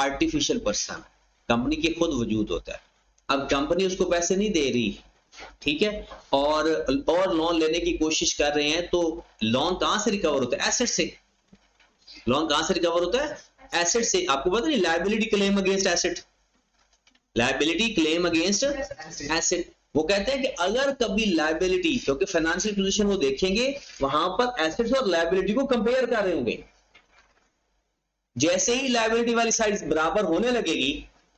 Speaker 1: आर्टिफिशियल पर्सन, कंपनी के खुद वजूद होता है। अब कंपनी उसको पैसे नहीं दे रही, ठीक है, और लोन लेने की कोशिश कर रहे हैं, तो लोन कहां से रिकवर होता है? एसेट से। लोन कहां से रिकवर होता है? एसेट से। आपको पता नहीं, liability claim against asset, liability claim against asset. वो कहते हैं कि अगर कभी लायबिलिटी, क्योंकि फाइनेंशियल पोजीशन वो देखेंगे, वहां पर एसेट्स और लायबिलिटी को कंपेयर कर रहे होंगे। जैसे ही लायबिलिटी वाली साइड बराबर होने लगेगी,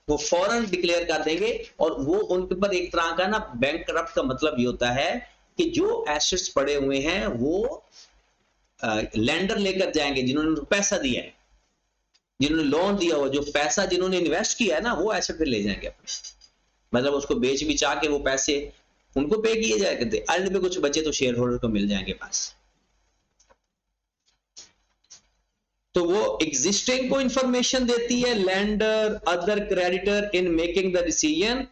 Speaker 1: वो फौरन डिक्लेयर कर देंगे, और वो उनके ऊपर एक तरह का ना बैंकरप्ट का मतलब ये होता है कि जो एसेट्स पड़े हुए हैं वो लेंडर लेकर जाएंगे, जिन्होंने पैसा दिया है, जिन्होंने लोन दिया हुआ, जो पैसा जिन्होंने इन्वेस्ट किया है ना, वो एसेट फिर ले जाएंगे अपने, मतलब उसको बेच बिचा के वो पैसे उनको पे किए जाए करते, एंड में कुछ बचे तो शेयर होल्डर को मिल जाएंगे पास। तो वो एग्जिस्टिंग को इंफॉर्मेशन देती है, lender, other creditor, in making the decision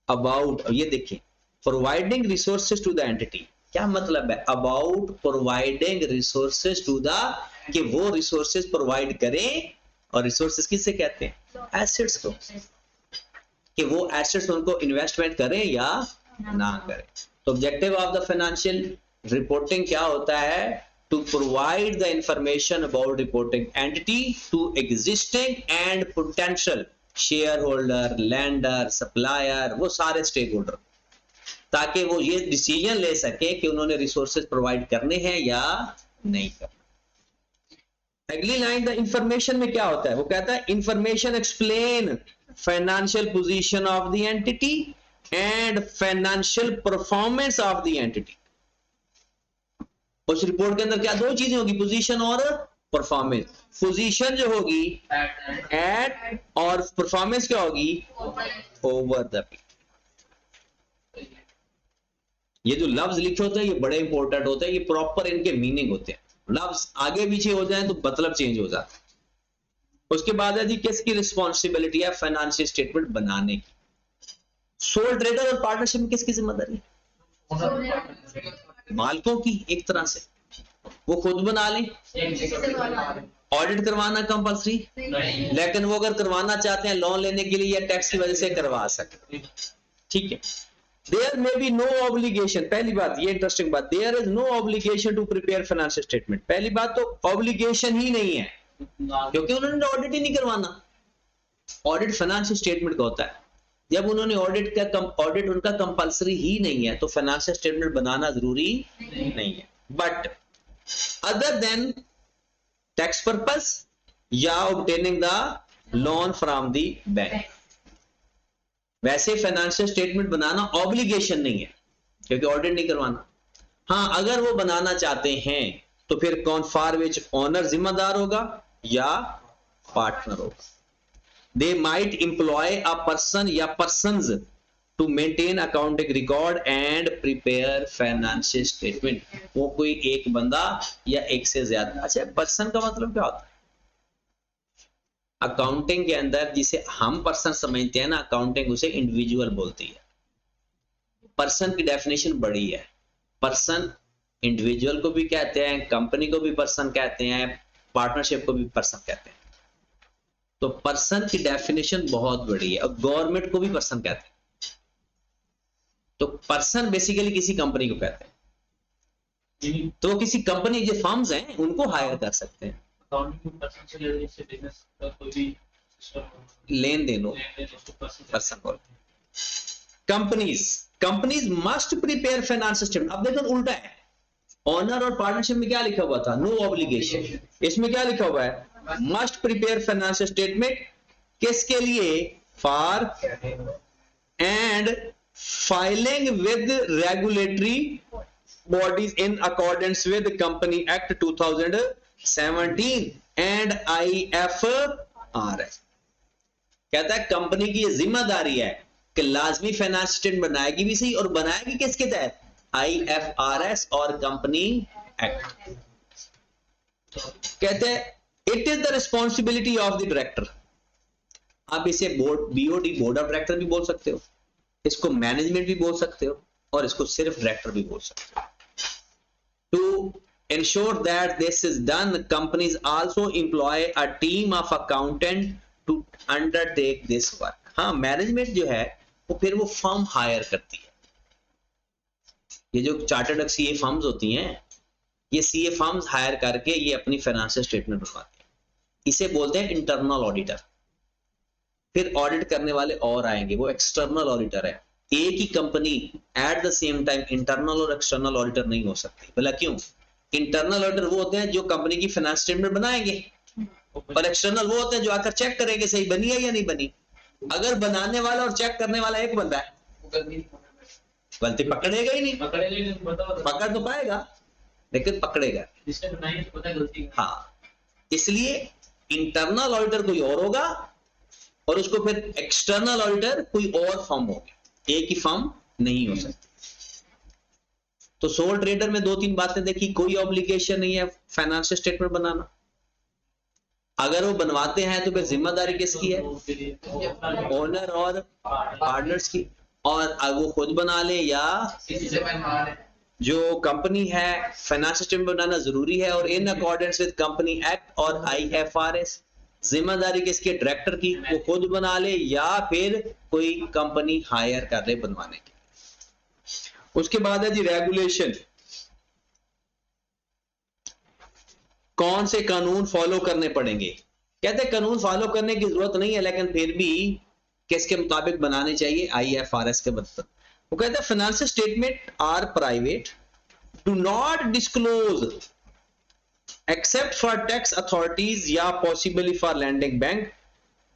Speaker 1: about, ये देखिए, providing resources to the entity. क्या मतलब है? About providing resources to the, कि वो रिसोर्सेज प्रोवाइड करें, और रिसोर्सेज किससे कहते हैं? एसेट्स को, कि वो एसेट्स उनको इन्वेस्टमेंट करें या ना करें। तो objective of the financial reporting क्या होता है? To provide the information about reporting entity to existing and potential share holder, lender, supplier, वो सारे स्टेक होल्डर, ताकि वो ये डिसीजन ले सके कि उन्होंने रिसोर्सेज प्रोवाइड करने हैं या नहीं करने। अगली लाइन, द इंफॉर्मेशन में क्या होता है? वो कहता है information explain financial position of the entity and financial performance of the entity. उस रिपोर्ट के अंदर क्या दो चीजें होगी? पोजीशन और परफॉर्मेंस। पोजीशन जो होगी एट, और परफॉर्मेंस क्या होगी? Over the period. ये जो लफ्ज लिखे होते हैं ये बड़े इंपॉर्टेंट होते हैं, ये प्रॉपर इनके मीनिंग होते हैं। लफ्ज आगे पीछे हो जाए तो मतलब चेंज हो जाता है। उसके बाद है जी, किसकी रिस्पॉन्सिबिलिटी है फाइनेंशियल स्टेटमेंट बनाने की? सोल ट्रेडर और पार्टनरशिप में किसकी जिम्मेदारी है? मालिकों की, एक तरह से वो खुद बना लें। ऑडिट करवाना कंपल्सरी, लेकिन वो अगर करवाना चाहते हैं लोन लेने के लिए या टैक्स की वजह से करवा सकते, ठीक है। There may be no obligation, पहली बात ये इंटरेस्टिंग बात, there is no obligation to prepare financial statement। पहली बात तो ऑब्लिगेशन ही नहीं है, क्योंकि उन्होंने ऑडिट ही नहीं करवाना। ऑडिट फाइनेंशियल स्टेटमेंट का होता है, जब उन्होंने ऑडिट उनका कंपलसरी ही नहीं है तो फाइनेंशियल स्टेटमेंट बनाना जरूरी नहीं है। But other than tax purpose या obtaining the loan from the bank, वैसे फाइनेंशियल स्टेटमेंट बनाना ऑब्लिगेशन नहीं है क्योंकि ऑडिट नहीं करवाना। हाँ, अगर वो बनाना चाहते हैं तो फिर कौन फॉर विच ओनर जिम्मेदार होगा या पार्टनर होगा। They might employ a person या persons to maintain accounting record and prepare financial statement. वो कोई एक बंदा या एक से ज्यादा। अच्छा, पर्सन का मतलब क्या होता है? अकाउंटिंग के अंदर जिसे हम पर्सन समझते हैं ना, अकाउंटिंग उसे इंडिविजुअल बोलती है। पर्सन की डेफिनेशन बड़ी है। पर्सन इंडिविजुअल को भी कहते हैं, कंपनी को भी पर्सन कहते हैं, पार्टनरशिप को भी पर्सन कहते हैं। तो पर्सन की डेफिनेशन बहुत बड़ी है और गवर्नमेंट को भी पर्सन कहते हैं। तो पर्सन बेसिकली किसी कंपनी को कहते हैं। तो किसी कंपनी जो फर्म्स हैं उनको हायर कर सकते हैं। लेन देन हो पर्सन बोलते हैं। Companies must prepare financial statement. अब देखो उल्टा है, ऑनर और पार्टनरशिप में क्या लिखा हुआ था? No obligation. इसमें क्या लिखा हुआ है? Must prepare financial statement. किसके लिए? For and filing with regulatory bodies in accordance with company act 2017 and IFRS। कहता है कंपनी की जिम्मेदारी है कि लाजमी फाइनेंशियल स्टेटमेंट बनाएगी भी सही, और बनाएगी किसके तहत? IFRS और कंपनी एक्ट। कहते हैं it is the responsibility of the director. आप इसे BOD बोर्ड ऑफ डायरेक्टर भी बोल सकते हो, इसको मैनेजमेंट भी बोल सकते हो, और इसको सिर्फ डायरेक्टर भी बोल सकते हो। To ensure that this is done, companies also employ a team of accountant to undertake this work। हाँ, मैनेजमेंट जो है वो फिर वो फर्म हायर करती है। ये जो चार्टर्ड CA फर्म्स होती हैं, ये CA फर्म्स हायर करके ये अपनी फाइनेंशियल स्टेटमेंट बनवाते हैं। इसे बोलते हैं इंटरनल ऑडिटर। फिर ऑडिट करने वाले और आएंगे, वो एक्सटर्नल ऑडिटर है। एक ही company at the same time internal और एक्सटर्नल ऑडिटर नहीं हो सकती। भला क्यों? इंटरनल ऑडिटर वो होते हैं जो कंपनी की फाइनेंस स्टेटमेंट बनाएंगे, और एक्सटर्नल वो होते हैं जो आकर चेक करेंगे सही बनी है या नहीं बनी। अगर बनाने वाला और चेक करने वाला एक बंदा है, गलती पकड़ेगा ही नहीं। पकड़ तो पाएगा लेकिन पकड़ेगा। हाँ, इसलिए इंटरनल ऑडिटर कोई और होगा और उसको फिर एक्सटर्नल ऑडिटर कोई और फर्म होगी, एक ही फर्म नहीं हो सकती। तो सोल ट्रेडर में 2-3 बातें देखी। कोई ऑब्लिगेशन नहीं है फाइनेंशियल स्टेटमेंट बनाना। अगर वो बनवाते हैं तो फिर जिम्मेदारी किसकी है? ओनर और पार्टनर्स की। और वो खुद बना ले या जो कंपनी है, फाइनेंशियल स्टेटमेंट बनाना जरूरी है और इन अकॉर्डेंस विद कंपनी एक्ट और IFRS। जिम्मेदारी किसकी? डायरेक्टर की। वो खुद बना ले या फिर कोई कंपनी हायर कर ले बनवाने की। उसके बाद है जी रेगुलेशन। कौन से कानून फॉलो करने पड़ेंगे? कहते हैं कानून फॉलो करने की जरूरत नहीं है, लेकिन फिर भी किसके मुताबिक बनाने चाहिए? IFRS के मतलब। वो कहते हैं financial statement are private, do not disclose except for tax authorities या possibly for landing bank.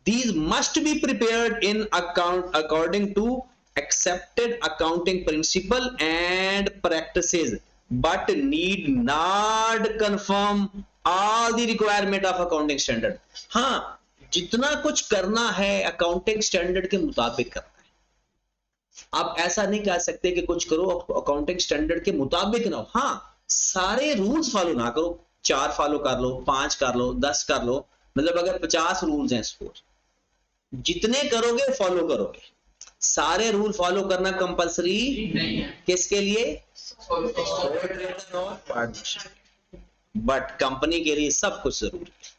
Speaker 1: These must be prepared in account according to accepted accounting principle and practices but need not conform all the requirement of accounting standard। हाँ, जितना कुछ करना है accounting standard के मुताबिक करना है। आप ऐसा नहीं कह सकते कि कुछ करो अकाउंटिंग स्टैंडर्ड के मुताबिक ना हो। हाँ, सारे रूल्स फॉलो ना करो, 4 फॉलो कर लो, 5 कर लो, 10 कर लो। मतलब अगर 50 रूल्स हैं सपोज, जितने करोगे फॉलो करोगे। सारे रूल फॉलो करना कंपलसरी नहीं है। किसके लिए? और पार्टनरशिप। बट कंपनी के लिए सब कुछ जरूरी है।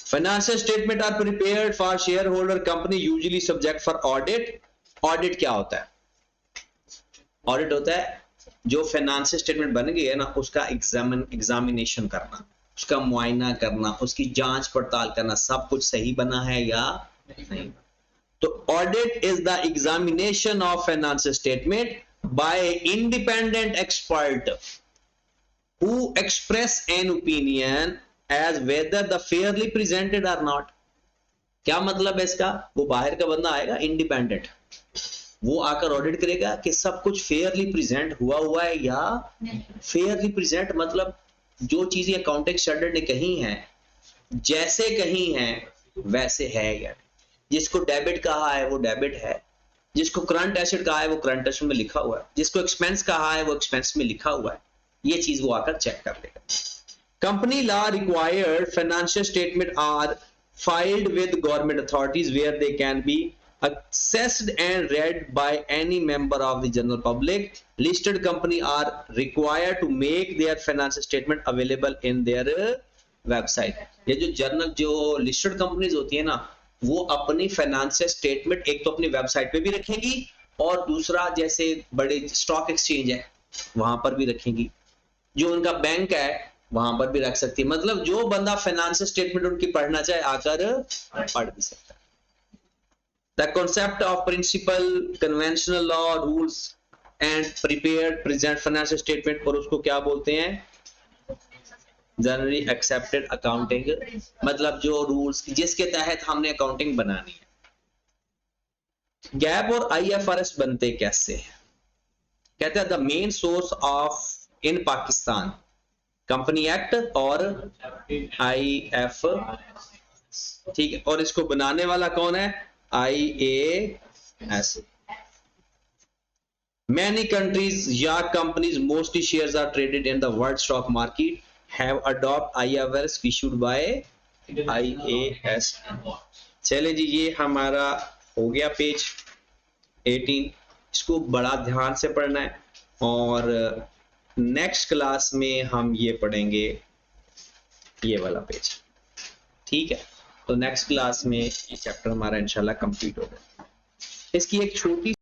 Speaker 1: Financial statement are prepared for share holder company usually subject for audit. Audit क्या होता है? ऑडिट होता है जो फाइनेंशियल स्टेटमेंट बन गई है ना, उसका एग्जामिनेशन करना, उसका मुआयना करना, उसकी जांच पड़ताल करना, सब कुछ सही बना है या नहीं। तो audit is the examination of financial statement by independent expert who express an opinion as whether the fairly presented or not. क्या मतलब है इसका? वो बाहर का बंदा आएगा इंडिपेंडेंट, वो आकर ऑडिट करेगा कि सब कुछ फेयरली प्रेजेंट हुआ है या फेयरली प्रेजेंट, मतलब जो चीजें अकाउंटिंग स्टैंडर्ड ने कही हैं जैसे कही हैं वैसे है या जिसको डेबिट कहा है वो डेबिट है, जिसको करंट एसेट कहा है वो करंट एसेट में लिखा हुआ है, जिसको एक्सपेंस कहा है वो एक्सपेंस में लिखा हुआ है, ये चीज वो आकर चेक कर लेगा। Company law required financial statement are filed with government authorities where they can be accessed and read by any member of the general public. Listed company are required to make their financial statement available in their website. ये जो journal जो listed companies होती है ना, वो अपनी financial statement एक तो अपनी वेबसाइट पे भी रखेंगी और दूसरा जैसे बड़े स्टॉक एक्सचेंज है वहां पर भी रखेंगी, जो उनका बैंक है वहां पर भी रख सकती है। मतलब जो बंदा फाइनेंशियल स्टेटमेंट उनकी पढ़ना चाहे आकर पढ़ भी सकता है। The concept of principle conventional law rules and prepared present financial statement, और उसको क्या बोलते हैं? जनरली एक्सेप्टेड अकाउंटिंग, मतलब जो रूल्स जिसके तहत हमने अकाउंटिंग बनानी है। गैप और आईएफआरएस बनते कैसे हैं? कहते हैं the main source of in Pakistan company act और IAF, ठीक है, और इसको बनाने वाला कौन है? IAS। Many countries या companies mostly shares are traded in the world stock market have adopt IFRS issued by IAS। चले जी, ये हमारा हो गया पेज 18, इसको बड़ा ध्यान से पढ़ना है और नेक्स्ट क्लास में हम ये पढ़ेंगे ये वाला पेज, ठीक है। तो नेक्स्ट क्लास में ये चैप्टर हमारा इंशाल्लाह कंप्लीट होगा। इसकी एक छोटी